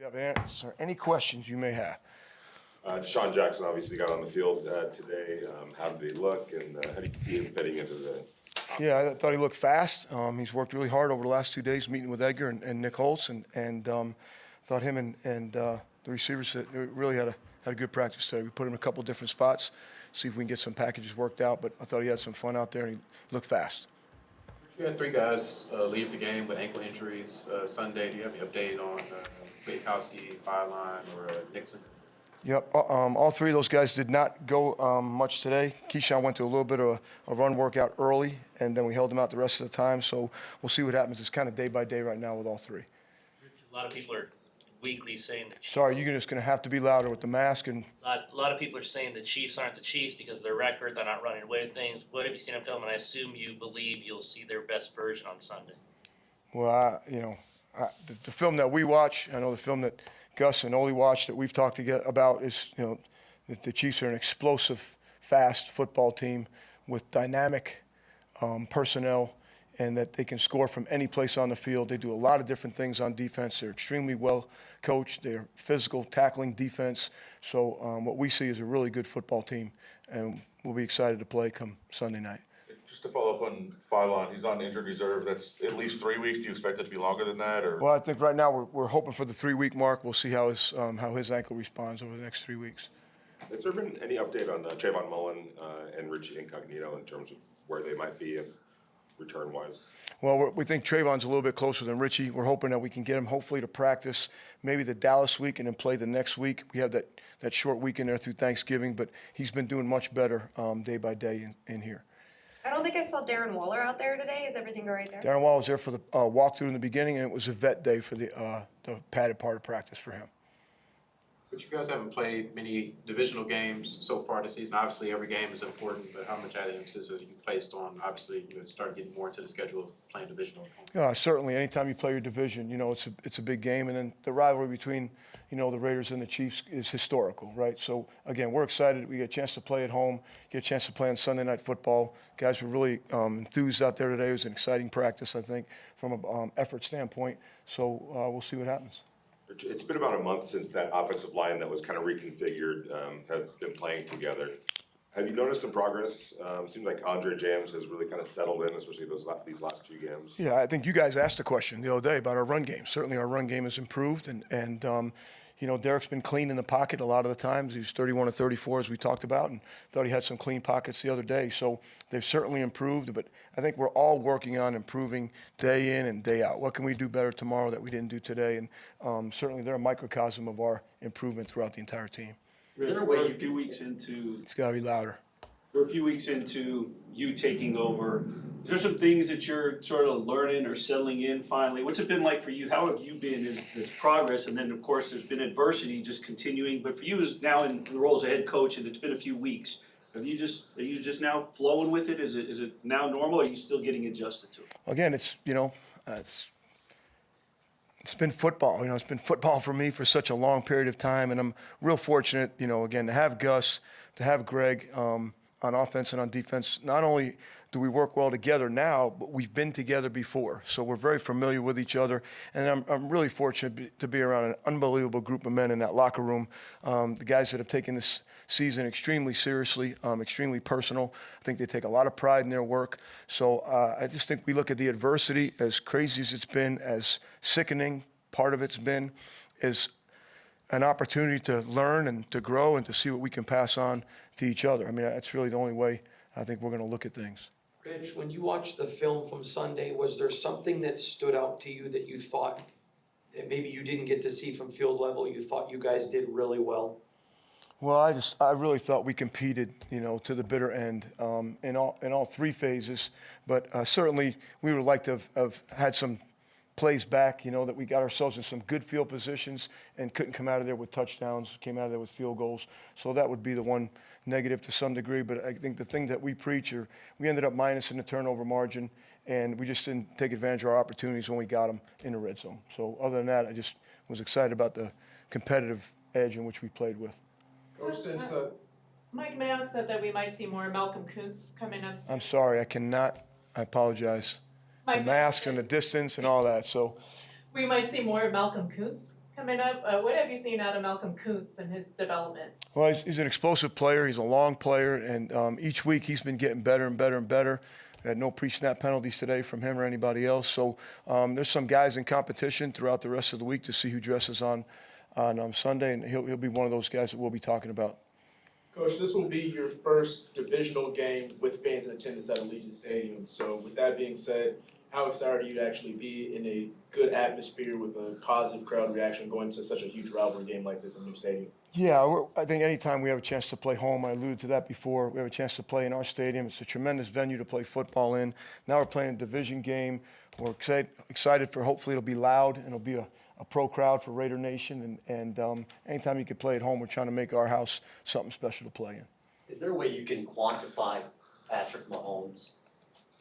You have answer any questions you may have. DeSean Jackson obviously got on the field today. How did he look, and how do you see him fitting into the Yeah, I thought he looked fast. He's worked really hard over the last 2 days, meeting with Edgar and Nick Holtz, and thought him and the receivers really had a good practice today. We put him in a couple different spots, see if we can get some packages worked out. But I thought he had some fun out there, and he looked fast. You had three guys leave the game with ankle injuries Sunday. Do you have any update on Kwiatkowski, Fireline, or Nixon? Yep, all three of those guys did not go much today. Keyshawn went to a little bit of a run workout early, and then we held him out the rest of the time. So we'll see what happens. It's kind of day by day right now with all three. A lot of people are weekly saying that. Sorry, you're just going to have to be louder with the mask. And A lot of people are saying the Chiefs aren't the Chiefs because of their record. They're not running away with things. What have you seen on film? And I assume you believe you'll see their best version on Sunday. well, the film that we watch, I know the film that Gus and Ole watched that we've talked about is, that the Chiefs are an explosive, fast football team with dynamic personnel, and that they can score from any place on the field. They do a lot of different things on defense. They're extremely well coached. They're physical, tackling defense. So what we see is a really good football team, and we'll be excited to play come Sunday night. Just to follow up on Philon, he's on injured reserve. That's at least 3 weeks. Do you expect it to be longer than that, or? Well, I think right now we're hoping for the 3-week mark. We'll see how his ankle responds over the next 3 weeks. Has there been any update on Trayvon Mullen and Richie Incognito in terms of where they might be return-wise? Well, we think Trayvon's a little bit closer than Richie. We're hoping that we can get him hopefully to practice maybe the Dallas week and then play the next week. We have that short week in there through Thanksgiving, but he's been doing much better day by day in here. I don't think I saw Darren Waller out there today. Is everything all right there? Darren Wall was there for the walkthrough in the beginning, and it was a vet day for the padded part of practice for him. But you guys haven't played many divisional games so far this season. Obviously, every game is important, but how much added emphasis have you placed on, obviously, start getting more into the schedule of playing divisional opponents? Yeah, certainly. Anytime you play your division, it's a big game, and then the rivalry between the Raiders and the Chiefs is historical, right? So again, we're excited. We get a chance to play at home, get a chance to play on Sunday Night Football. Guys were really enthused out there today. It was an exciting practice, I think, from an effort standpoint. So we'll see what happens. It's been about a month since that offensive line that was kind of reconfigured have been playing together. Have you noticed some progress? Seems like Andre James has really kind of settled in, especially these last 2 games. Yeah, I think you guys asked a question the other day about our run game. Certainly our run game has improved, and Derek's been clean in the pocket a lot of the times. He was 31 to 34, as we talked about, and thought he had some clean pockets the other day. So they've certainly improved, but I think we're all working on improving day in and day out. What can we do better tomorrow that we didn't do today? And certainly they're a microcosm of our improvement throughout the entire team. We're a few weeks into. It's got to be louder. We're a few weeks into you taking over. Is there some things that you're sort of learning or settling in finally? What's it been like for you? How have you been as progress? And then, of course, there's been adversity just continuing. But for you, as now in the role as a head coach, and it's been a few weeks, are you just now flowing with it? Is it now normal? Or are you still getting adjusted to it? Again, it's been football. It's been football for me for such a long period of time, and I'm real fortunate, again, to have Gus, to have Greg on offense and on defense. Not only do we work well together now, but we've been together before, so we're very familiar with each other. And I'm really fortunate to be around an unbelievable group of men in that locker room. The guys that have taken this season extremely seriously, extremely personal. I think they take a lot of pride in their work. So I just think we look at the adversity, as crazy as it's been, as sickening part of it's been, is an opportunity to learn and to grow and to see what we can pass on to each other. I mean, that's really the only way I think we're going to look at things. Rich, when you watched the film from Sunday, was there something that stood out to you that you thought that maybe you didn't get to see from field level, you thought you guys did really well? Well, I really thought we competed, to the bitter end in all three phases. But certainly we would like to have had some plays back, that we got ourselves in some good field positions and couldn't come out of there with touchdowns, came out of there with field goals. So that would be the one negative to some degree. But I think the thing that we preach, we ended up minus in the turnover margin, and we just didn't take advantage of our opportunities when we got them in the red zone. So other than that, I just was excited about the competitive edge in which we played with. Coach, since Mike Mayock said that we might see more Malcolm Kuntz coming up soon. I'm sorry, I apologize. The masks and the distance and all that, so. We might see more Malcolm Kuntz coming up. What have you seen out of Malcolm Kuntz and his development? Well, he's an explosive player. He's a long player, and each week he's been getting better and better and better. We had no pre-snap penalties today from him or anybody else. So there's some guys in competition throughout the rest of the week to see who dresses on Sunday, and he'll be one of those guys that we'll be talking about. Coach, this will be your first divisional game with fans in attendance at Allegiant Stadium. So with that being said, how excited are you to actually be in a good atmosphere with a positive crowd reaction going into such a huge rivalry game like this in a new stadium? Yeah, I think anytime we have a chance to play home, I alluded to that before, we have a chance to play in our stadium. It's a tremendous venue to play football in. Now we're playing a division game. We're excited for, hopefully it'll be loud and it'll be a pro crowd for Raider Nation. And anytime you can play at home, we're trying to make our house something special to play in. Is there a way you can quantify Patrick Mahomes,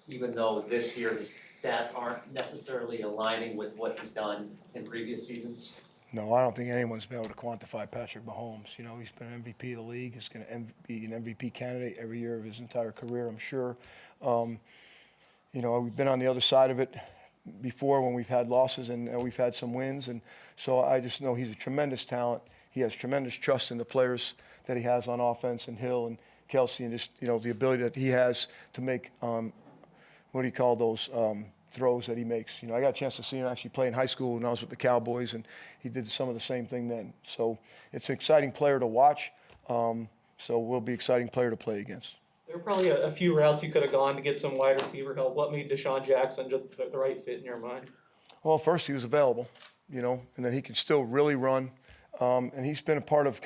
even though this year his stats aren't necessarily aligning with what he's done in previous seasons? No, I don't think anyone's been able to quantify Patrick Mahomes. You know, he's been an MVP of the league. He's going to be an MVP candidate every year of his entire career, I'm sure. You know, we've been on the other side of it before when we've had losses and we've had some wins. And so I just know he's a tremendous talent. He has tremendous trust in the players that he has on offense, and Hill and Kelsey, and just, you know, the ability that he has to make, what do you call those, throws that he makes. You know, I got a chance to see him actually play in high school when I was with the Cowboys, and he did some of the same thing then. So it's an exciting player to watch. So we'll be an exciting player to play against. There were probably a few routes you could have gone to get some wide receiver help. What made DeSean Jackson just the right fit in your mind? Well, first he was available, you know, and then he can still really run. And he's been a part of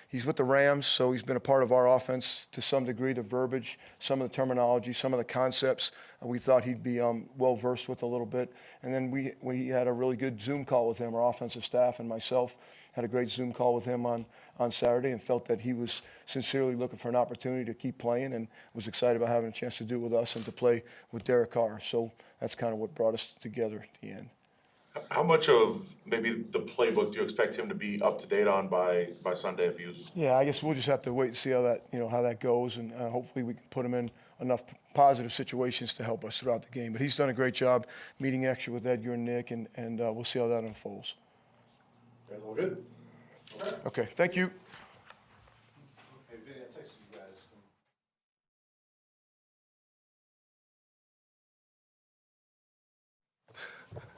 he's with the Rams, so he's been a part of our offense to some degree, the verbiage, some of the terminology, some of the concepts. We thought he'd be well-versed with a little bit. And then we had a really good Zoom call with him. Our offensive staff and myself had a great Zoom call with him on Saturday, and felt that he was sincerely looking for an opportunity to keep playing, and was excited about having a chance to do it with us and to play with Derek Carr. So that's kind of what brought us together at the end. How much of maybe the playbook do you expect him to be up to date on by Sunday if you? Yeah, I guess we'll just have to wait and see how that goes, and hopefully we can put him in enough positive situations to help us throughout the game. But he's done a great job meeting extra with Edgar and Nick, and we'll see how that unfolds. That's all good. Okay, thank you. Hey, Vinny, I texted you guys.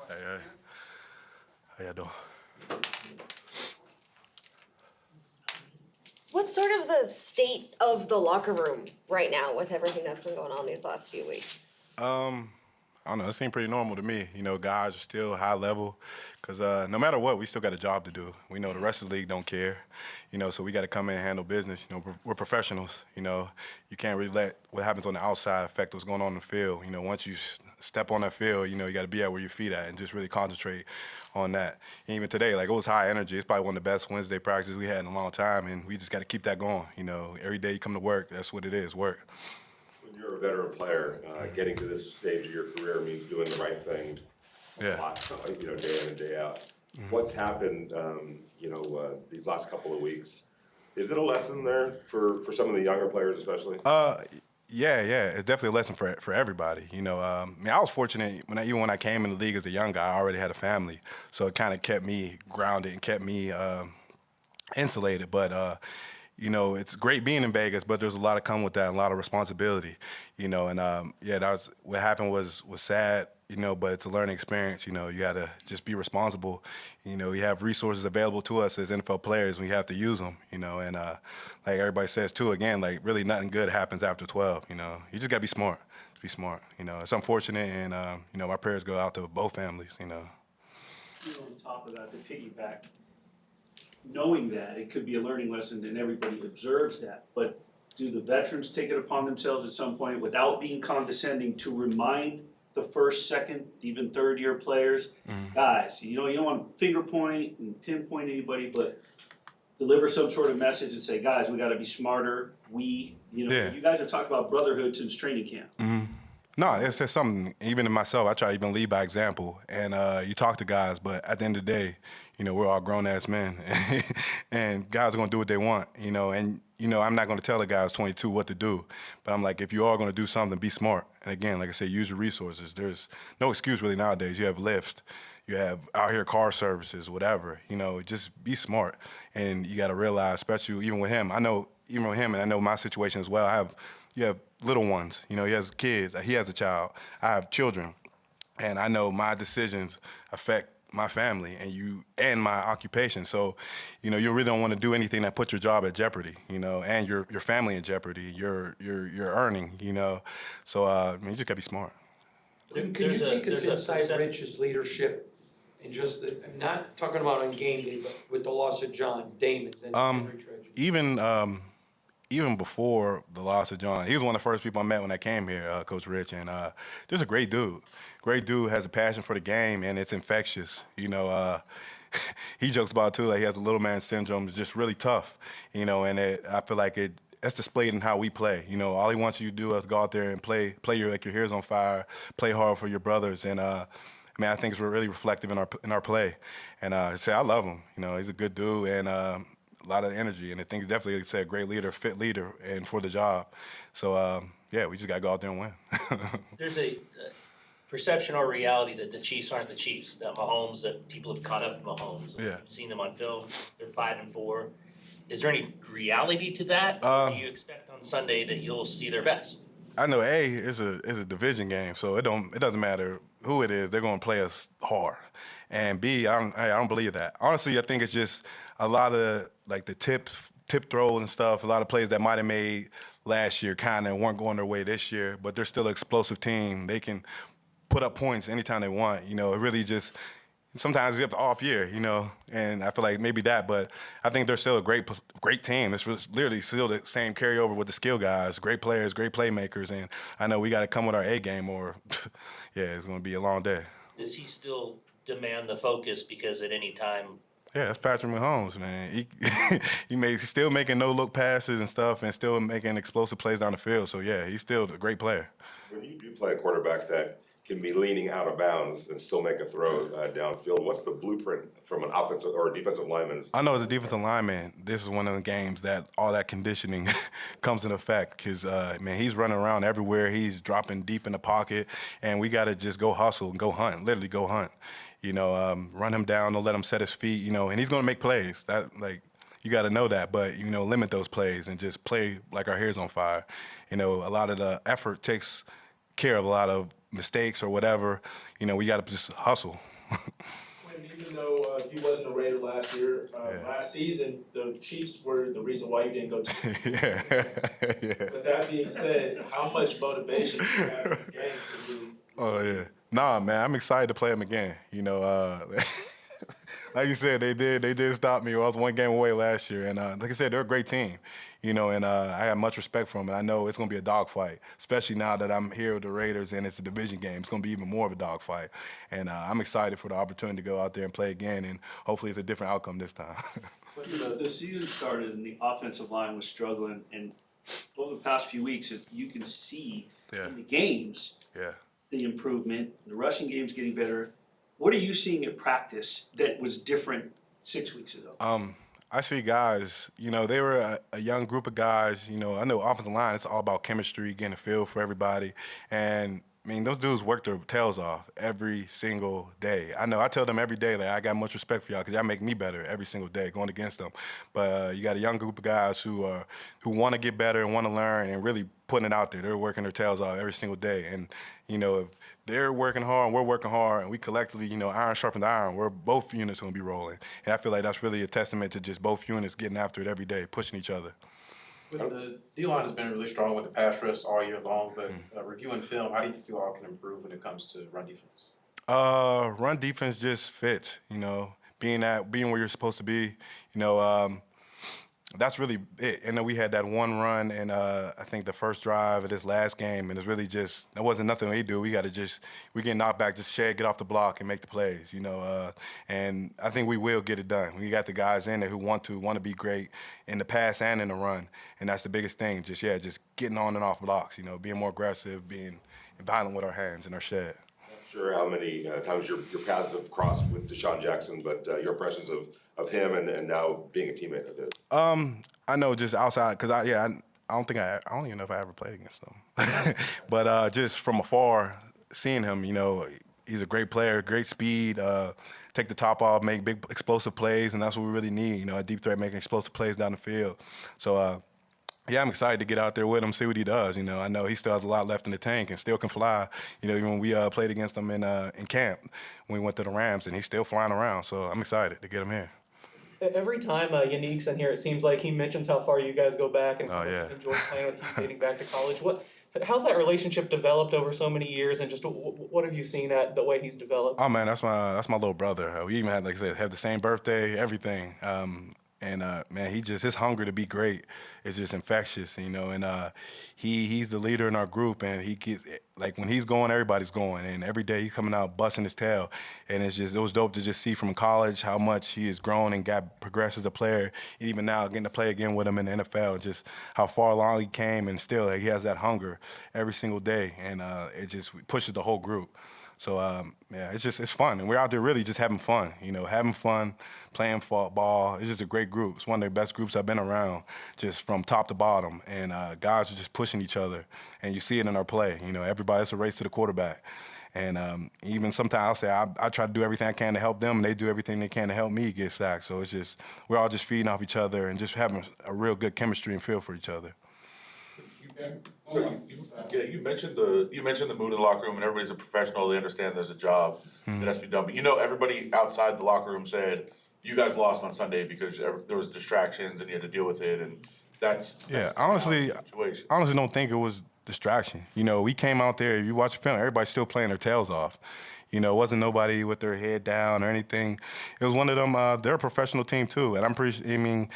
Hey, how y'all doing? What's sort of the state of the locker room right now with everything that's been going on these last few weeks? I don't know, it seemed pretty normal to me. You know, guys are still high level because no matter what, we still got a job to do. We know the rest of the league don't care, you know, so we got to come in and handle business. You know, we're professionals, you know. You can't really let what happens on the outside affect what's going on in the field. You know, once you step on that field, you know, you got to be at where your feet at and just really concentrate on that. And even today, like, it was high energy. It's probably one of the best Wednesday practices we had in a long time, and we just got to keep that going. You know, every day you come to work, that's what it is, work. You're a veteran player. Getting to this stage of your career means doing the right thing a lot, you know, day in and day out. What's happened, you know, these last couple of weeks? Is it a lesson there for some of the younger players especially? Yeah, it's definitely a lesson for everybody. You know, I mean, I was fortunate even when I came in the league as a young guy, I already had a family, so it kind of kept me grounded and kept me insulated. But you know, it's great being in Vegas, but there's a lot of come with that, and a lot of responsibility. You know, and yeah, that was what happened was sad. You know, but it's a learning experience. You know, you got to just be responsible. You know, we have resources available to us as NFL players. We have to use them. You know, and like everybody says too, again, like really nothing good happens after 12. You know, you just got to be smart. Be smart. You know, it's unfortunate, and you know, my prayers go out to both families. You know. On top of that, to piggyback, knowing that it could be a learning lesson and everybody observes that, but do the veterans take it upon themselves at some point, without being condescending, to remind the first, second, even third-year players, guys, you know, you don't want to finger point and pinpoint anybody, but deliver some sort of message and say, guys, we got to be smarter. You know, you guys are talking about brotherhood since training camp. No, it's something, even in myself, I try to even lead by example. And you talk to guys, but at the end of the day, you know, we're all grown-ass men. And guys are going to do what they want, you know. And you know, I'm not going to tell a guy who's 22 what to do, but I'm like, if you are going to do something, be smart. And again, like I said, use your resources. There's no excuse really nowadays. You have Lyft, you have out here car services, whatever. You know, just be smart. And you got to realize, especially even with him, I know even with him, and I know my situation as well. You have little ones. You know, he has kids. He has a child. I have children, and I know my decisions affect my family and my occupation. So, you know, you really don't want to do anything that puts your job at jeopardy, you know, and your family in jeopardy, your earning, you know. So, I mean, you just gotta be smart. Can you take us inside Rich's leadership and just, I'm not talking about on game day, but with the loss of John Damon and Rich Reggie? Even before the loss of John, he was one of the first people I met when I came here, Coach Rich, and just a great dude. Great dude, has a passion for the game, and it's infectious. You know, he jokes about it too, like he has a little man syndrome. It's just really tough, you know, and I feel like that's displayed in how we play. You know, all he wants you to do is go out there and play your hair's on fire, play hard for your brothers, and man, I think it's really reflective in our play. And I love him. You know, he's a good dude, and a lot of energy, and I think he's definitely, like I said, a great leader, fit leader, and for the job. So, yeah, we just got to go out there and win. There's a perception or reality that the Chiefs aren't the Chiefs, that Mahomes, that people have caught up to Mahomes. Yeah. You've seen them on film, they're 5-4. Is there any reality to that? Or do you expect on Sunday that you'll see their best? I know A is a division game, so it doesn't matter who it is, they're going to play us hard. And B, I don't believe that. Honestly, I think it's just a lot of like the tip throws and stuff, a lot of plays that might have made last year kind of weren't going their way this year, but they're still an explosive team. They can put up points anytime they want. You know, it really just, sometimes we have the off year, you know, and I feel like maybe that, but I think they're still a great team. It's literally still the same carryover with the skill guys, great players, great playmakers, and I know we got to come with our A game or, yeah, it's going to be a long day. Does he still demand the focus because at any time? Yeah, that's Patrick Mahomes, man. He's still making no-look passes and stuff and still making explosive plays down the field. So, yeah, he's still a great player. When you do play a quarterback that can be leaning out of bounds and still make a throw downfield, what's the blueprint from an offensive or defensive lineman? I know as a defensive lineman, this is one of the games that all that conditioning comes into effect because, man, he's running around everywhere. He's dropping deep in the pocket, and we got to just go hustle and go hunt, literally go hunt. You know, run him down, don't let him set his feet, you know, and he's going to make plays. That, like, you got to know that, but, you know, limit those plays and just play like our hair's on fire. You know, a lot of the effort takes care of a lot of mistakes or whatever. You know, we got to just hustle. Even though he wasn't a Raider last year, last season, the Chiefs were the reason why you didn't go to Yeah. But that being said, how much motivation do you have in this game to do? Oh, yeah. Nah, man, I'm excited to play him again. You know, like you said, they did stop me. I was one game away last year, and like I said, they're a great team. You know, and I have much respect for them, and I know it's going to be a dogfight, especially now that I'm here with the Raiders and it's a division game. It's going to be even more of a dogfight, and I'm excited for the opportunity to go out there and play again, and hopefully it's a different outcome this time. But the season started and the offensive line was struggling, and over the past few weeks, if you can see in the games the improvement, the rushing game's getting better. What are you seeing at practice that was different 6 weeks ago? I see guys, you know, they were a young group of guys, you know, I know offensive line, it's all about chemistry, getting a feel for everybody. And, I mean, those dudes work their tails off every single day. I know, I tell them every day, like, I got much respect for y'all because y'all make me better every single day going against them. But you got a young group of guys who want to get better and want to learn and really putting it out there. They're working their tails off every single day. And, you know, if they're working hard and we're working hard and we collectively, you know, iron sharpens iron, we're both units going to be rolling. And I feel like that's really a testament to just both units getting after it every day, pushing each other. The D-line has been really strong with the pass rush all year long, but reviewing film, how do you think you all can improve when it comes to run defense? Run defense just fits, you know, being where you're supposed to be, you know, that's really it. And then we had that one run in, I think, the first drive of this last game, and it's really just, there wasn't nothing we do. We get knocked back, just get off the block and make the plays, you know. And I think we will get it done. We got the guys in there who want to be great in the pass and in the run, and that's the biggest thing. Just getting on and off blocks, you know, being more aggressive, being violent with our hands in our shed. Sure, how many times your paths have crossed with DeSean Jackson, but your impressions of him and now being a teammate of his? I know just outside, cause I don't even know if I ever played against him. But just from afar, seeing him, he's a great player, great speed, take the top off, make big explosive plays, and that's what we really need, a deep threat making explosive plays down the field. So, yeah, I'm excited to get out there with him, see what he does. I know he still has a lot left in the tank and still can fly. Even when we played against him in camp, when we went to the Rams, and he's still flying around. So I'm excited to get him here. Every time Yannick's in here, it seems like he mentions how far you guys go back and how Oh, yeah. he's enjoyed playing with you dating back to college. How's that relationship developed over so many years, and just what have you seen at the way he's developed? Oh man, that's my little brother. We even had, like I said, have the same birthday, everything. Man, his hunger to be great is just infectious, and he's the leader in our group, and he gets, like, when he's going, everybody's going, and every day he's coming out busting his tail, and it was dope to just see from college how much he has grown and progressed as a player, and even now getting to play again with him in the NFL, just how far along he came, and still he has that hunger every single day, and it just pushes the whole group. So, yeah, it's fun. And we're out there really just having fun, having fun, playing ball. It's just a great group. It's one of the best groups I've been around, just from top to bottom. And guys are just pushing each other. And you see it in our play. It's a race to the quarterback. And even sometimes I'll say I try to do everything I can to help them, and they do everything they can to help me get sacked. So it's just, we're all just feeding off each other and just having a real good chemistry and feel for each other. Yeah, you mentioned the mood in the locker room, and everybody's a professional. They understand there's a job that has to be done. But everybody outside the locker room said you guys lost on Sunday because there was distractions and you had to deal with it, and that's honestly, the situation. I honestly don't think it was distraction. We came out there. If you watch the film, everybody's still playing their tails off. It wasn't nobody with their head down or anything. It was one of them. They're a professional team too, and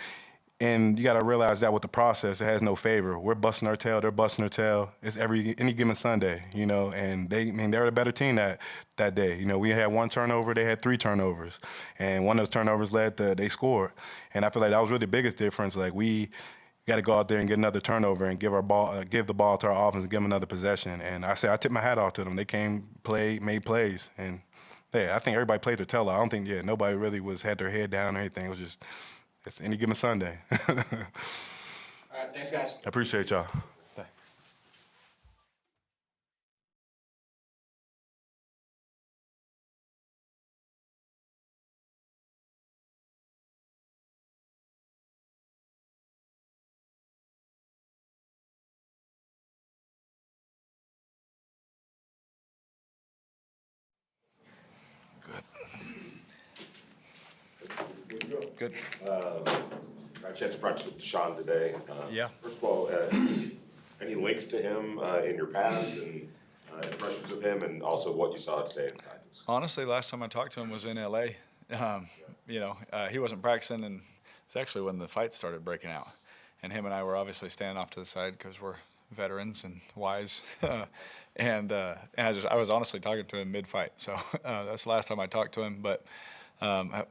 and you got to realize that with the process, it has no favor. We're busting our tail, they're busting their tail. It's any given Sunday, and they're a better team that day. We had one turnover, they had 3 turnovers, and one of those turnovers they scored. And I feel like that was really the biggest difference. Like, we got to go out there and get another turnover and give the ball to our offense and give them another possession. And I tip my hat off to them. They came, played, made plays, and yeah, I think everybody played their tail off. I don't think nobody really had their head down or anything. It was just, it's any given Sunday. All right, thanks, guys. I appreciate y'all. Good. I had a chance to practice with DeSean today. Yeah. First of all, any links to him in your past and impressions of him, and also what you saw today in practice? Honestly, last time I talked to him was in LA. He wasn't practicing, and it's actually when the fight started breaking out. And him and I were obviously standing off to the side because we're veterans and wise. and I was honestly talking to him mid-fight. So that's the last time I talked to him. But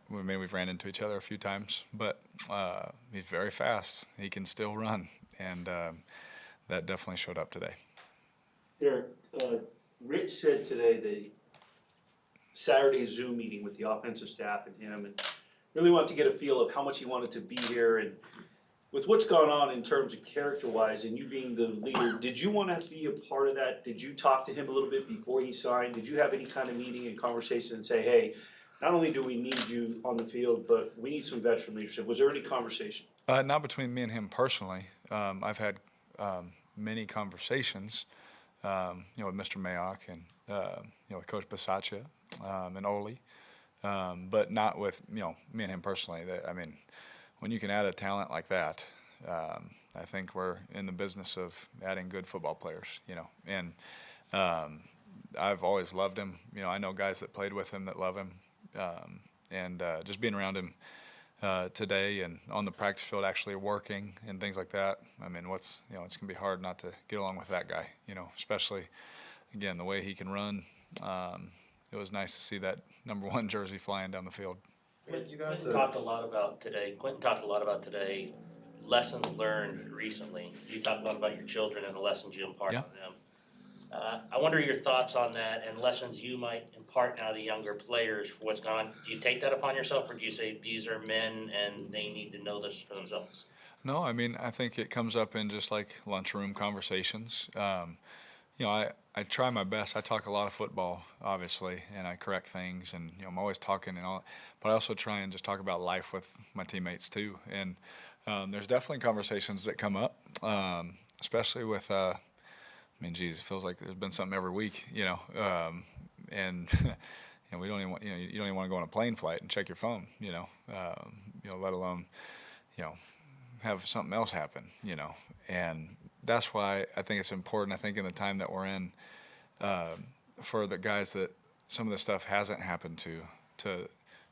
we've ran into each other a few times. But he's very fast. He can still run, and that definitely showed up today. Derek, Rich said today that Saturday's Zoom meeting with the offensive staff and him, and really wanted to get a feel of how much he wanted to be here. And with what's gone on in terms of character-wise and you being the leader, did you want to be a part of that? Did you talk to him a little bit before he signed? Did you have any kind of meeting and conversation and say, hey, not only do we need you on the field, but we need some veteran leadership? Was there any conversation? Not between me and him personally. I've had many conversations, with Mr. Mayock and with Coach Bisaccia and Oli, but not with me and him personally. When you can add a talent like that, I think we're in the business of adding good football players. And I've always loved him. I know guys that played with him that love him, and just being around him today and on the practice field actually working and things like that. It's gonna be hard not to get along with that guy, especially again the way he can run. It was nice to see that number 1 jersey flying down the field. Quinton talked a lot about today lessons learned recently. You talked a lot about your children and the lessons you impart on them. I wonder your thoughts on that and lessons you might impart now to younger players for what's going on. Do you take that upon yourself, or do you say these are men and they need to know this for themselves? No, I mean, I think it comes up in just like lunchroom conversations. I try my best. I talk a lot of football, obviously, and I correct things, and I'm always talking and all. But I also try and just talk about life with my teammates too. And there's definitely conversations that come up, especially with. Geez, it feels like there's been something every week, and we don't even want, you don't even want to go on a plane flight and check your phone, let alone, have something else happen, and that's why I think it's important. I think in the time that we're in, for the guys that some of this stuff hasn't happened to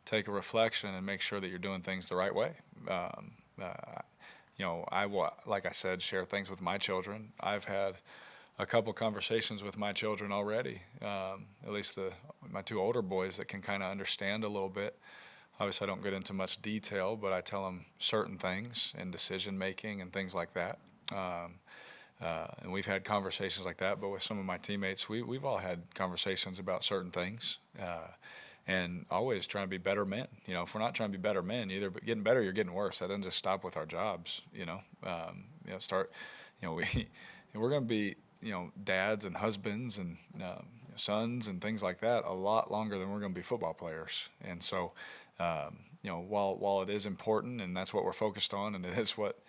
take a reflection and make sure that you're doing things the right way. Like I said, share things with my children. I've had a couple conversations with my children already, at least my two older boys that can kind of understand a little bit. Obviously, I don't get into much detail, but I tell them certain things and decision making and things like that. And we've had conversations like that, but with some of my teammates, we've all had conversations about certain things, and always trying to be better men. If we're not trying to be better men, either but getting better, you're getting worse. That doesn't just stop with our jobs. We're going to be dads and husbands and sons and things like that a lot longer than we're going to be football players. And so, while it is important and that's what we're focused on, and it is what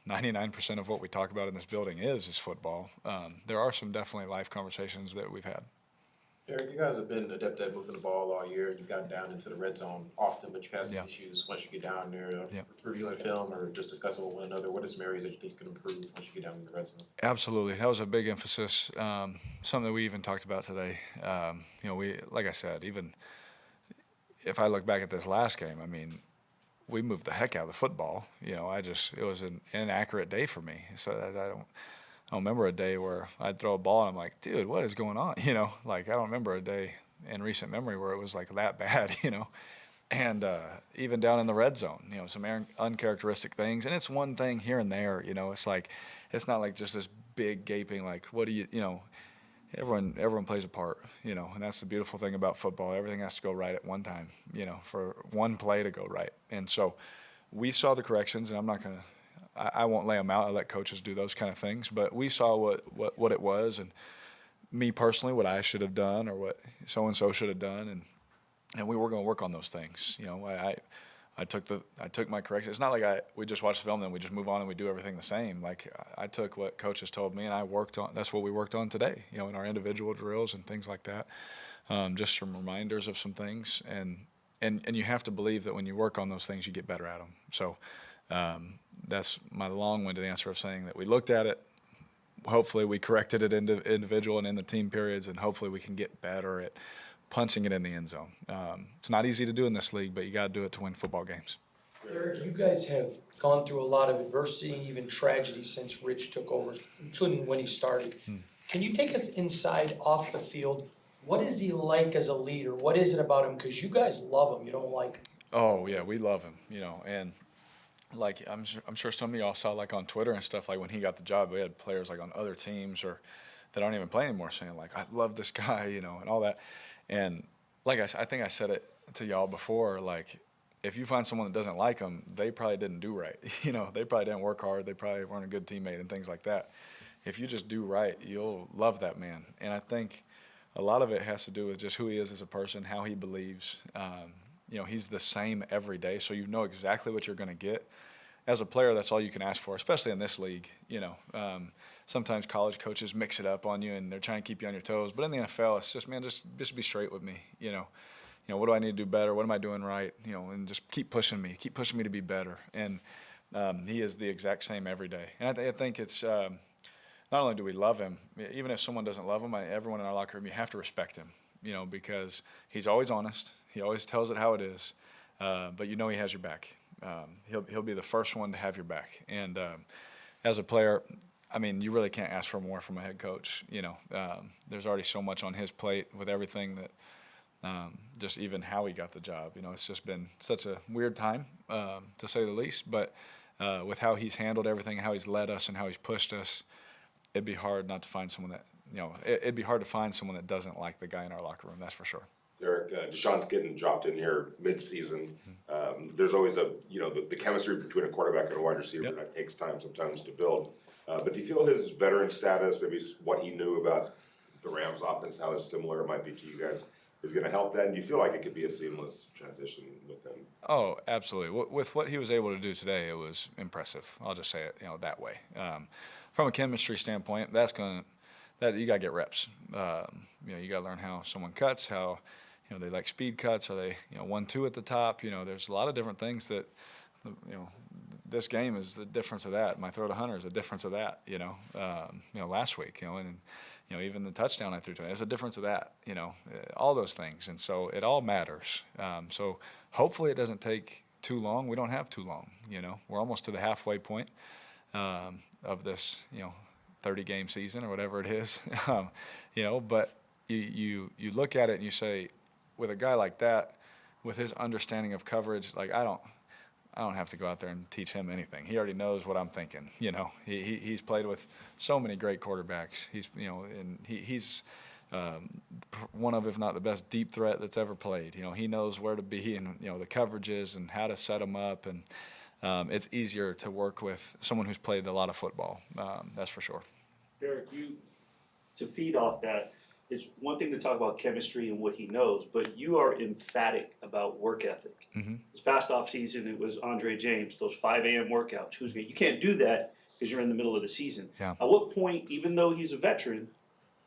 99% of what we talk about in this building is football, there are some definitely life conversations that we've had. Derek, you guys have been adept at moving the ball all year. You've gotten down into the red zone often, but you've had some issues once you get down there. Reviewing film or just discussing with one another, what are some areas that you think you can improve once you get down in the red zone? Absolutely. That was a big emphasis, something that we even talked about today. Like I said, even if I look back at this last game, we moved the heck out of the football. It was an inaccurate day for me. So I don't remember a day where I'd throw a ball and I'm like, dude, what is going on? I don't remember a day in recent memory where it was like that bad, and even down in the red zone, some uncharacteristic things. And it's one thing here and there, it's like, it's not like just this big gaping, like, what do you, everyone plays a part, and that's the beautiful thing about football. Everything has to go right at one time, for one play to go right. And so we saw the corrections, and I won't lay them out. I let coaches do those kind of things. But we saw what it was, and me personally, what I should have done or what so-and-so should have done. And we were going to work on those things. I took my corrections. It's not like we just watch the film and then we just move on and we do everything the same. Like I took what coaches told me and I worked on. That's what we worked on today. In our individual drills and things like that. Just some reminders of some things, and you have to believe that when you work on those things, you get better at them. So that's my long-winded answer of saying that we looked at it. Hopefully, we corrected it individual and in the team periods, and hopefully we can get better at punching it in the end zone. It's not easy to do in this league, but you got to do it to win football games. Derek, you guys have gone through a lot of adversity and even tragedy since Rich took over, including when he started. Can you take us inside off the field? What is he like as a leader? What is it about him? Because you guys love him. You don't like him. Oh, yeah, we love him, and like I'm sure some of y'all saw like on Twitter and stuff, like when he got the job, we had players like on other teams or that aren't even playing anymore saying like, I love this guy, and all that. And like I think I said it to y'all before, like if you find someone that doesn't like him, they probably didn't do right. They probably didn't work hard. They probably weren't a good teammate and things like that. If you just do right, you'll love that man. And I think a lot of it has to do with just who he is as a person, how he believes. He's the same every day, so you know exactly what you're going to get. As a player, that's all you can ask for, especially in this league. Sometimes college coaches mix it up on you, and they're trying to keep you on your toes. But in the NFL, it's just, man, just be straight with me. What do I need to do better? What am I doing right? And just keep pushing me to be better. And he is the exact same every day. And I think it's not only do we love him, even if someone doesn't love him, everyone in our locker room, you have to respect him. Because he's always honest. He always tells it how it is. But he has your back. He'll be the first one to have your back. And as a player, you really can't ask for more from a head coach. There's already so much on his plate with everything that just even how he got the job. It's just been such a weird time, to say the least. But with how he's handled everything, how he's led us and how he's pushed us, it'd be hard not to find someone that, it'd be hard to find someone that doesn't like the guy in our locker room, that's for sure. Derek, Derek, DeSean's getting dropped in here mid-season. There's always the chemistry between a quarterback and a wide receiver that takes time sometimes to build. But do you feel his veteran status, maybe what he knew about the Rams offense, how similar it might be to you guys, is going to help that? And do you feel like it could be a seamless transition with him? Oh, absolutely. With what he was able to do today, it was impressive. I'll just say it, that way. From a chemistry standpoint, you got to get reps. You got to learn how someone cuts, how they like speed cuts. Are they 1-2 at the top? There's a lot of different things that this game is the difference of that. My throw to Hunter is the difference of that. Last week, and even the touchdown I threw to him is a difference of that. All those things, and so it all matters. So hopefully it doesn't take too long. We don't have too long. We're almost to the halfway point of this 30-game season or whatever it is. But you look at it and you say, with a guy like that, with his understanding of coverage, like I don't have to go out there and teach him anything. He already knows what I'm thinking. He's played with so many great quarterbacks. He's one of, if not the best, deep threat that's ever played. He knows where to be and the coverages and how to set them up, and it's easier to work with someone who's played a lot of football. That's for sure. Derek, to feed off that, it's one thing to talk about chemistry and what he knows, but you are emphatic about work ethic. Mm-hmm. This past offseason, it was Andre James, those 5 a.m. workouts. You can't do that because you're in the middle of the season. Yeah. At what point, even though he's a veteran,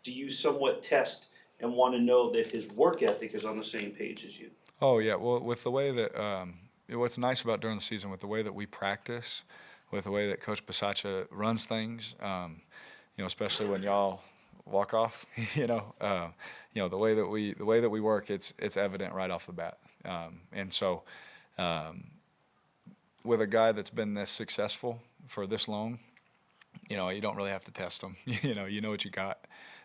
do you somewhat test and want to know that his work ethic is on the same page as you? Oh, yeah. Well, with the way that what's nice about during the season, with the way that we practice, with the way that Coach Bisaccia runs things, especially when y'all walk off, the way that we work, it's evident right off the bat. And so with a guy that's been this successful for this long, you don't really have to test him. You know what you got.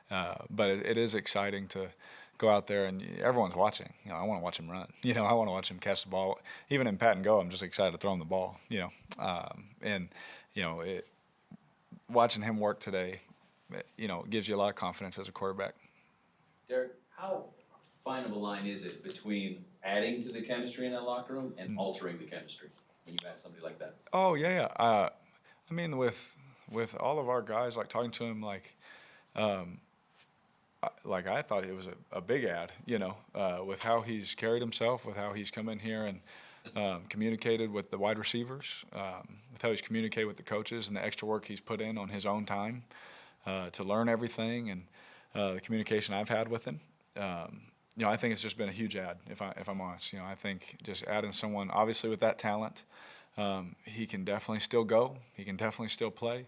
But it is exciting to go out there, and everyone's watching. I want to watch him run. I want to watch him catch the ball. Even in pat and go, I'm just excited to throw him the ball. Watching him work today, gives you a lot of confidence as a quarterback. Derek, how fine of a line is it between adding to the chemistry in that locker room and altering the chemistry when you add somebody like that? Oh yeah. I mean, with all of our guys, like talking to him, I thought it was a big ad, with how he's carried himself, with how he's come in here and communicated with the wide receivers, with how he's communicated with the coaches and the extra work he's put in on his own time to learn everything, and the communication I've had with him. I think it's just been a huge ad, if I'm honest. I think just adding someone, obviously with that talent, he can definitely still go. He can definitely still play.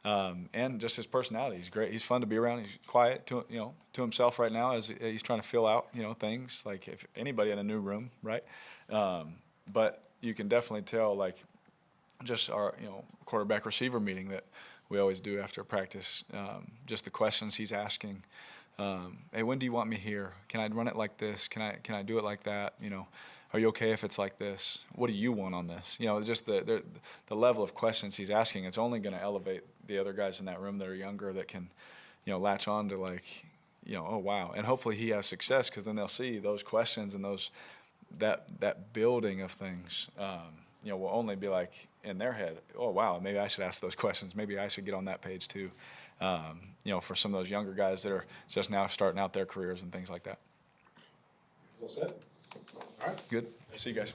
And just his personality, he's great. He's fun to be around. He's quiet to himself right now as he's trying to fill out, things like if anybody in a new room, right? But you can definitely tell, just our, quarterback receiver meeting that we always do after practice, just the questions he's asking. Hey, when do you want me here? Can I run it like this? Can I do it like that? Are you okay if it's like this? What do you want on this? Just the level of questions he's asking, it's only going to elevate the other guys in that room that are younger that can, latch on to oh, wow. And hopefully he has success, because then they'll see those questions and that building of things, will only be in their head, oh, wow, maybe I should ask those questions. Maybe I should get on that page too. For some of those younger guys that are just now starting out their careers and things like that. Is all set? All right. Good. See you guys.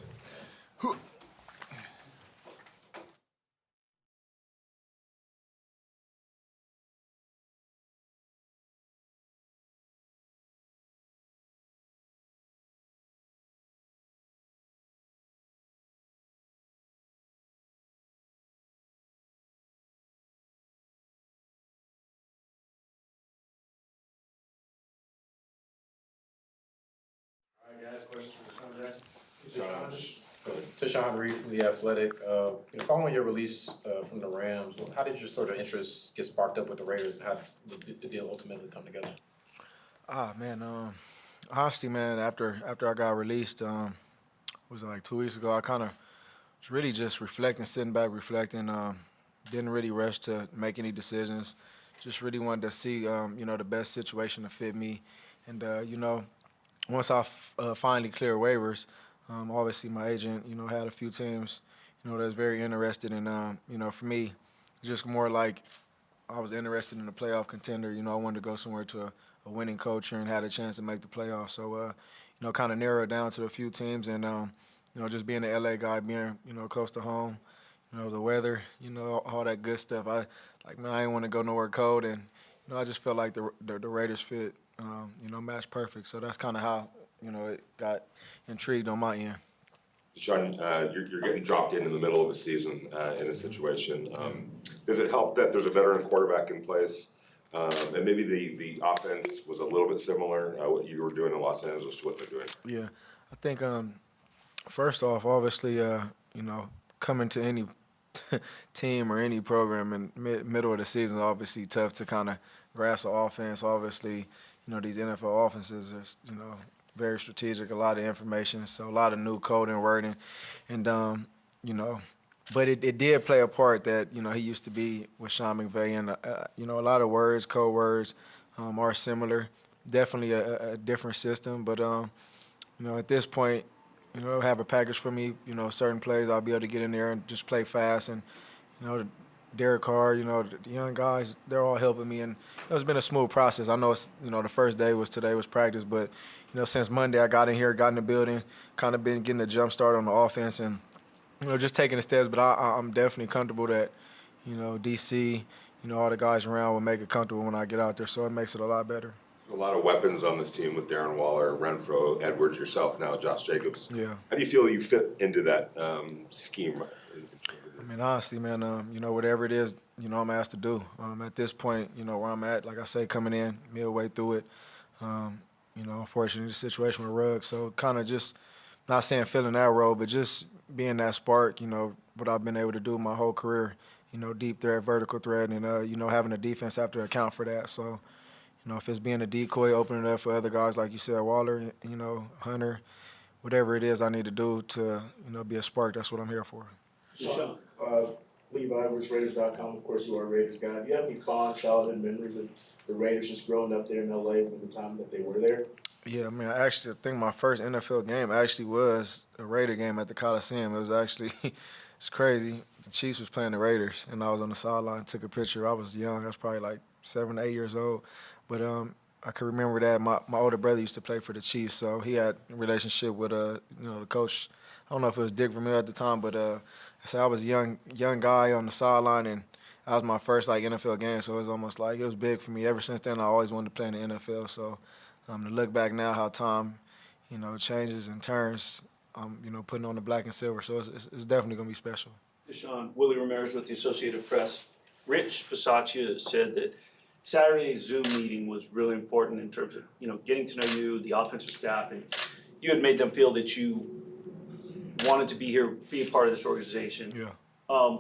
Guys, questions for DeSean Jackson? DeSean Reed from The Athletic. Following your release from the Rams, how did your sort of interest get sparked up with the Raiders? How did the deal ultimately come together? Honestly, man, after I got released, was it 2 weeks ago, I kind of was really just sitting back reflecting. Didn't really rush to make any decisions. Just really wanted to see, the best situation to fit me. And, once I finally cleared waivers, obviously my agent, had a few teams, that's very interested in, for me, it's just more like I was interested in a playoff contender. I wanted to go somewhere to a winning culture and had a chance to make the playoffs. So, kind of narrow it down to a few teams and, just being an LA guy, being, close to home, the weather, all that good stuff. I didn't want to go nowhere cold and, I just felt like the Raiders fit, matched perfect. So that's kind of how, it got intrigued on my end. DeSean, you're getting dropped in the middle of a season in a situation. Does it help that there's a veteran quarterback in place? And maybe the offense was a little bit similar, what you were doing in Los Angeles to what they're doing? Yeah, I think first off, obviously, coming to any team or any program in middle of the season is obviously tough to kind of grasp the offense. Obviously, these NFL offenses are, very strategic, a lot of information, so a lot of new code and wording. And, but it did play a part that, he used to be with Sean McVay. And, a lot of words, code words are similar. Definitely a different system. But, at this point, have a package for me, certain plays I'll be able to get in there and just play fast. And, Derek Carr, the young guys, they're all helping me. And it's been a smooth process. I know it's, the first day was practice, but, since Monday I got in here, got in the building, kind of been getting a jump start on the offense and, just taking the steps. But I'm definitely comfortable that, DC, all the guys around will make it comfortable when I get out there. So it makes it a lot better. A lot of weapons on this team with Darren Waller, Renfro, Edwards, yourself now, Josh Jacobs. Yeah. How do you feel you fit into that scheme? I mean, honestly, man, whatever it is, I'm asked to do. At this point, where I'm at, like I say, coming in midway through it, unfortunately, the situation with Ruggs. So kind of just, not saying filling that role, but just being that spark, what I've been able to do my whole career, deep threat, vertical threat, and, having a defense have to account for that. So, if it's being a decoy, opening it up for other guys, like you said, Waller, Hunter, whatever it is I need to do to, be a spark, that's what I'm here for. DeSean, Levi, Raiders.com, of course you are a Raiders guy. Do you have any fond childhood memories of the Raiders just growing up there in LA from the time that they were there? Yeah, I mean, I think my first NFL game actually was a Raider game at the Coliseum. It was actually, it's crazy. The Chiefs was playing the Raiders, and I was on the sideline, took a picture. I was young. I was probably like 7 or 8 years old. But I can remember that my older brother used to play for the Chiefs, so he had a relationship with, the coach. I don't know if it was Dick Vermeil at the time, but I was a young guy on the sideline, and that was my first NFL game. So it was almost like it was big for me. Ever since then, I always wanted to play in the NFL. So to look back now, how time, changes and turns, putting on the black and silver. So it's definitely gonna be special. DeSean, Willie Ramirez with the Associated Press. Rich Bisaccia said that Saturday's Zoom meeting was really important in terms of getting to know you, the offensive staff, and you had made them feel that you wanted to be here, be a part of this organization. Yeah.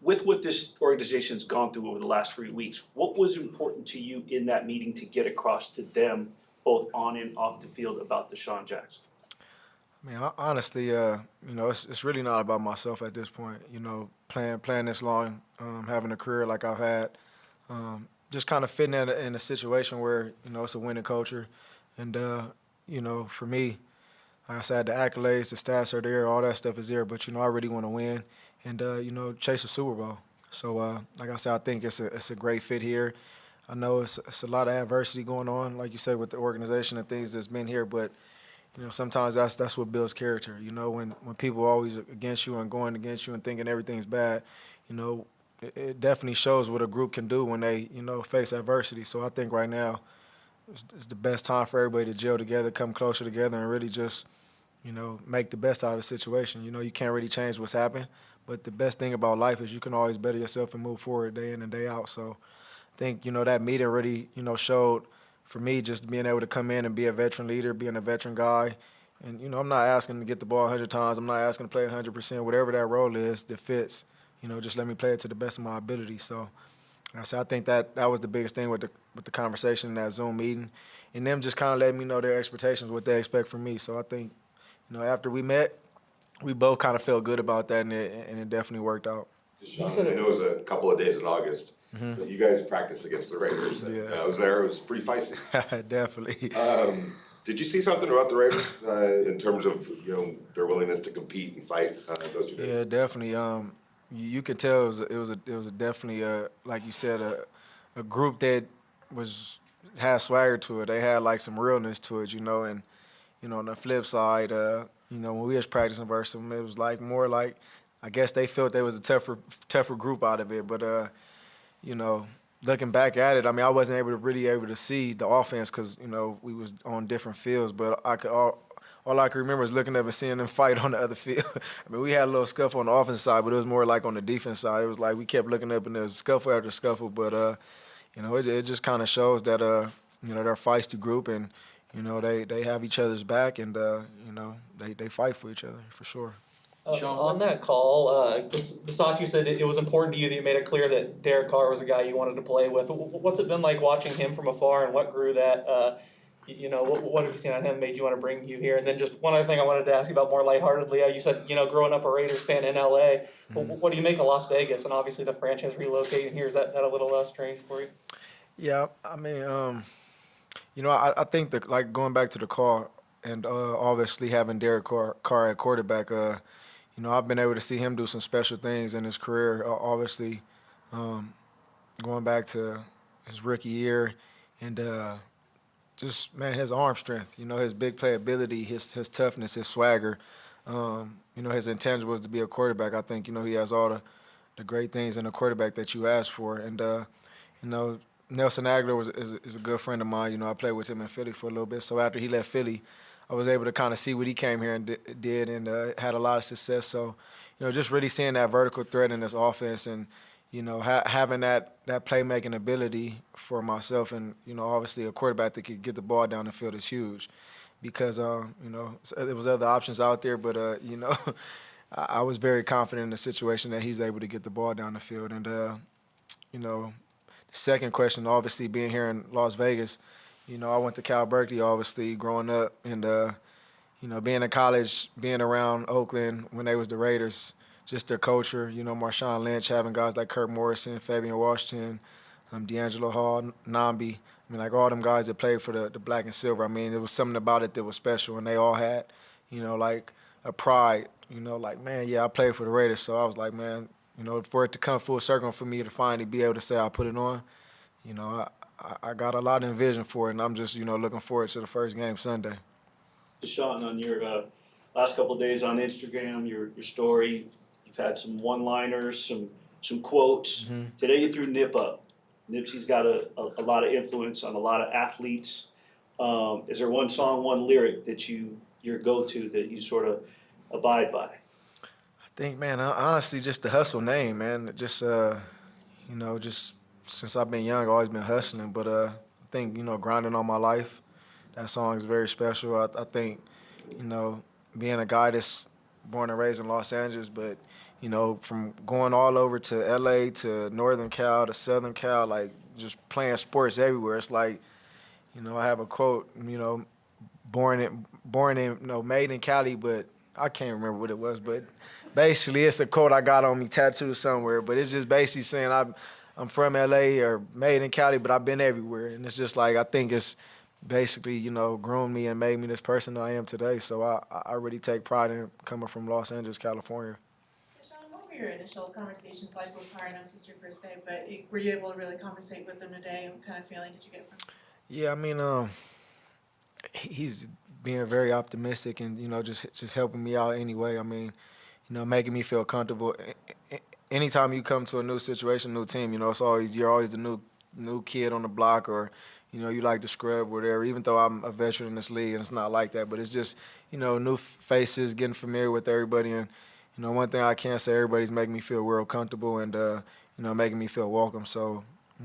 With what this organization's gone through over the last 3 weeks, what was important to you in that meeting to get across to them, both on and off the field, about DeSean Jackson? I mean, honestly, it's really not about myself at this point. Playing this long, having a career like I've had, just kind of fitting in a situation where it's a winning culture, and for me, like I said, the accolades, the stats are there, all that stuff is there. But I really want to win and chase a Super Bowl. So like I said, I think it's a great fit here. I know it's a lot of adversity going on, like you said, with the organization and things that's been here, but sometimes that's what builds character. When people are always against you and going against you and thinking everything's bad, it definitely shows what a group can do when they face adversity. So I think right now it's the best time for everybody to gel together, come closer together, and really just make the best out of the situation. You can't really change what's happened, but the best thing about life is you can always better yourself and move forward day in and day out. So I think that meeting really showed for me just being able to come in and be a veteran leader, being a veteran guy. And, I'm not asking to get the ball 100 times. I'm not asking to play 100%. Whatever that role is that fits, just let me play it to the best of my ability. So I think that was the biggest thing with the conversation in that Zoom meeting. And them just kind of letting me know their expectations, what they expect from me. So I think, after we met, we both kind of felt good about that, and it definitely worked out. DeSean, I know it was a couple of days in August. Mm-hmm. But you guys practiced against the Raiders. Yeah. I was there. It was pretty feisty. Definitely. Did you see something about the Raiders in terms of their willingness to compete and fight those 2 days? Yeah, definitely. You could tell it was a definitely like you said a group that had swagger to it. They had like some realness to it, and on the flip side, when we was practicing versus them, it was like more like I guess they felt there was a tougher group out of it. But looking back at it, I mean, I wasn't really able to see the offense because we was on different fields. But all I could remember is looking up and seeing them fight on the other field. I mean, we had a little scuffle on the offense side, but it was more like on the defense side. It was like we kept looking up and there was scuffle after scuffle. But it just kind of shows that they're a feisty group and they have each other's back and they fight for each other for sure. On that call, Bisaccia said it was important to you that you made it clear that Derek Carr was a guy you wanted to play with. What's it been like watching him from afar, and what grew that? What have you seen on him made you want to bring you here? And then just one other thing I wanted to ask you about more lightheartedly. You said growing up a Raiders fan in LA. What do you make of Las Vegas? And obviously the franchise relocating here, is that a little less strange for you? Yeah, I mean, I think that like going back to the call and obviously having Derek Carr at quarterback. I've been able to see him do some special things in his career. Obviously, going back to his rookie year, and just his arm strength. His big play ability, his toughness, his swagger. His intangibles to be a quarterback. I think he has all the great things in a quarterback that you ask for. And Nelson Aguilar is a good friend of mine. I played with him in Philly for a little bit. So after he left Philly, I was able to kind of see what he came here and did and had a lot of success. So, just really seeing that vertical threat in this offense and, having that playmaking ability for myself and, obviously a quarterback that could get the ball down the field is huge because, there was other options out there, but, I was very confident in the situation that he's able to get the ball down the field. And, the second question, obviously being here in Las Vegas, I went to Cal Berkeley, obviously, growing up, and, being in college, being around Oakland when they was the Raiders, just their culture, Marshawn Lynch, having guys like Kirk Morrison, Fabian Washington, D'Angelo Hall, Nambi, like all them guys that played for the black and silver. I mean, there was something about it that was special, and they all had, like a pride, like, man, yeah, I played for the Raiders. So I was like, man, for it to come full circle for me to finally be able to say I put it on, I got a lot of vision for it, and I'm just, looking forward to the first game Sunday. DeSean, on your last couple of days on Instagram, your story, you've had some one-liners, some quotes. Mm-hmm. Today you threw Nip up. Nipsey's got a lot of influence on a lot of athletes. Is there one song, one lyric that your go-to that you sort of abide by? I think, man, honestly, just the hustle name, man. Just, just since I've been young, I've always been hustling. But I think, grinding all my life, that song is very special. I think, being a guy that's born and raised in Los Angeles, but, from going all over to LA to Northern Cal to Southern Cal, like just playing sports everywhere. It's like, I have a quote, born in, made in Cali, but I can't remember what it was. But basically, it's a quote I got on me tattooed somewhere. But it's just basically saying I'm from LA or made in Cali, but I've been everywhere. And it's just like, I think it's basically, grown me and made me this person that I am today. So I really take pride in coming from Los Angeles, California. DeSean, what were your initial conversations like with Carr? I know this was your first day, but were you able to really conversate with him today? And what kind of feeling did you get from him? Yeah, I mean, he's being very optimistic and, just helping me out anyway. I mean, making me feel comfortable. Anytime you come to a new situation, new team, you're always the new kid on the block or, you like to scrub or whatever, even though I'm a veteran in this league and it's not like that. But it's just, new faces, getting familiar with everybody. And, one thing I can say, everybody's making me feel real comfortable and, making me feel welcome. So,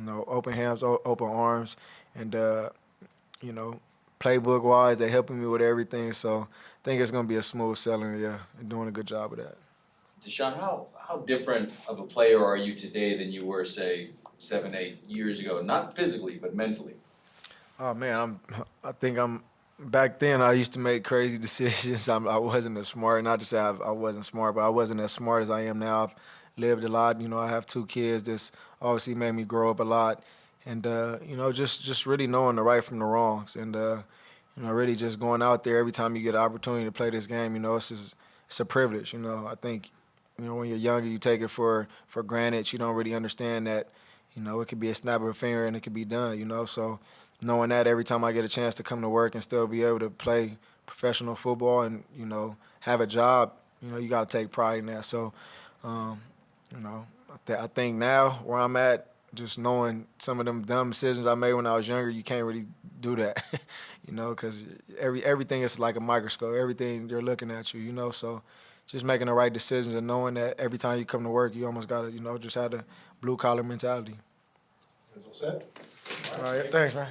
open hands, open arms. And, playbook-wise, they're helping me with everything. So I think it's going to be a smooth sailing, yeah, and doing a good job of that. DeSean, how different of a player are you today than you were, say, 7-8 years ago? Not physically, but mentally. Oh, man, back then I used to make crazy decisions. I wasn't as smart. Not to say I wasn't smart, but I wasn't as smart as I am now. I've lived a lot. I have 2 kids. This obviously made me grow up a lot. And, just really knowing the right from the wrongs. And, really just going out there every time you get an opportunity to play this game, it's a privilege. I think, when you're younger, you take it for granted. You don't really understand that, it could be a snap of a finger and it could be done, So knowing that every time I get a chance to come to work and still be able to play professional football and, have a job, you got to take pride in that. So, I think now where I'm at, just knowing some of them dumb decisions I made when I was younger, you can't really do that, because everything is like a microscope. Everything, they're looking at you, So just making the right decisions and knowing that every time you come to work, you almost got to, just have the blue-collar mentality. Is all set? All right, thanks, man.